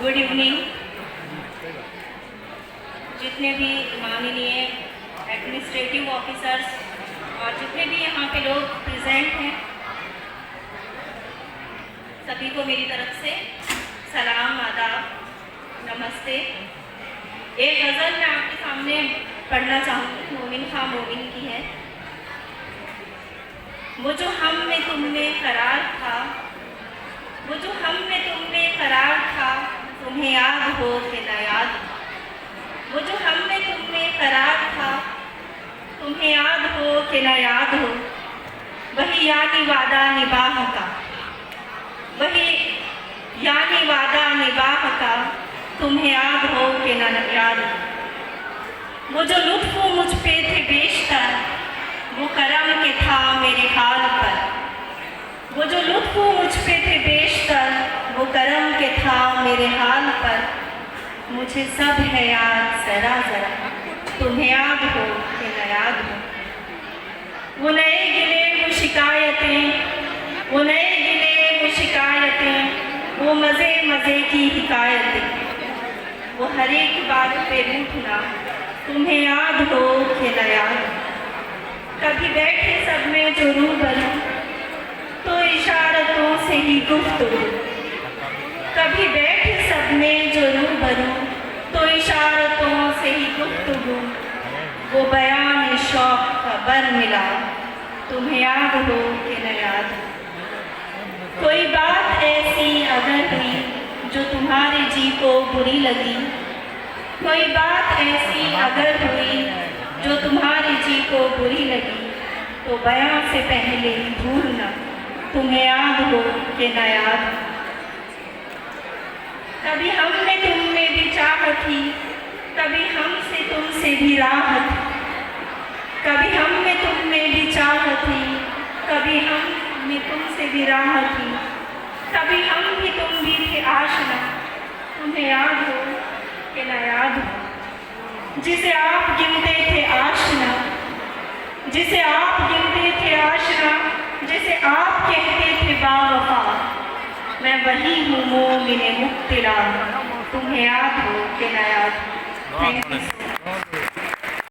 Good evening. जितने भी माननीय एडमिनिस्ट्रेटिव ऑफिसर्स और जितने भी यहाँ पे लोग प्रेजेंट हैं, सभी को मेरी तरफ से सलाम, आदाब, नमस्ते। एक गज़ल मैं आपके सामने पढ़ना चाहूँगी, मोमिन खां मोमिन की है। वो जो हम में तुम में करार था, वो जो हम में तुम में करार था, तुम्हें याद हो कि न याद। वो जो हम में तुम में करार था, तुम्हें याद हो कि न याद हो। वही यानी वादा निभाह का, वही यानी वादा निभाह का, तुम्हें याद हो कि न याद हो। वो जो लुत्फ़ मुझ पे थे बेशतर, वो करम के था मेरे हाल पर। वो जो लुत्फ़ मुझ पे थे बेशतर, वो करम के था मेरे हाल पर। मुझे सब है याद ज़रा ज़रा, तुम्हें याद हो कि न याद हो। वो नए गिले वो शिकायतें, वो नए गिले वो शिकायतें, वो मज़े मज़े की हिकायतें। वो हर एक बात पे रूठना, तुम्हें याद हो कि न याद हो। कभी बैठे सब में जो रूबरू, तो इशारतों से ही गुफ्तगू। कभी बैठे सब में जो रूबरू, तो इशारतों से ही गुफ्तगू। वो बयान शौक का बर मिला, तुम्हें याद हो कि न याद हो। कोई बात ऐसी अगर हुई जो तुम्हारे जी को बुरी लगी, कोई बात ऐसी अगर हुई जो तुम्हारे जी को बुरी लगी, तो बयां से पहले ही भूलना, तुम्हें याद हो कि न याद हो। कभी हमने तुम में भी चाहत थी, कभी हमसे तुमसे भी राहत। कभी हमने तुम में भी चाहत थी, कभी हम में तुमसे भी राहत थी। कभी हम भी तुम भी थे आशना, तुम्हें याद हो कि न याद हो। जिसे आप गिनते थे आशना, जिसे आप गिनते थे आशना, जिसे आप कहते थे बावफा, मैं वही हूँ मोमिन मुब्तला, तुम्हें याद हो कि न याद हो। Thank you.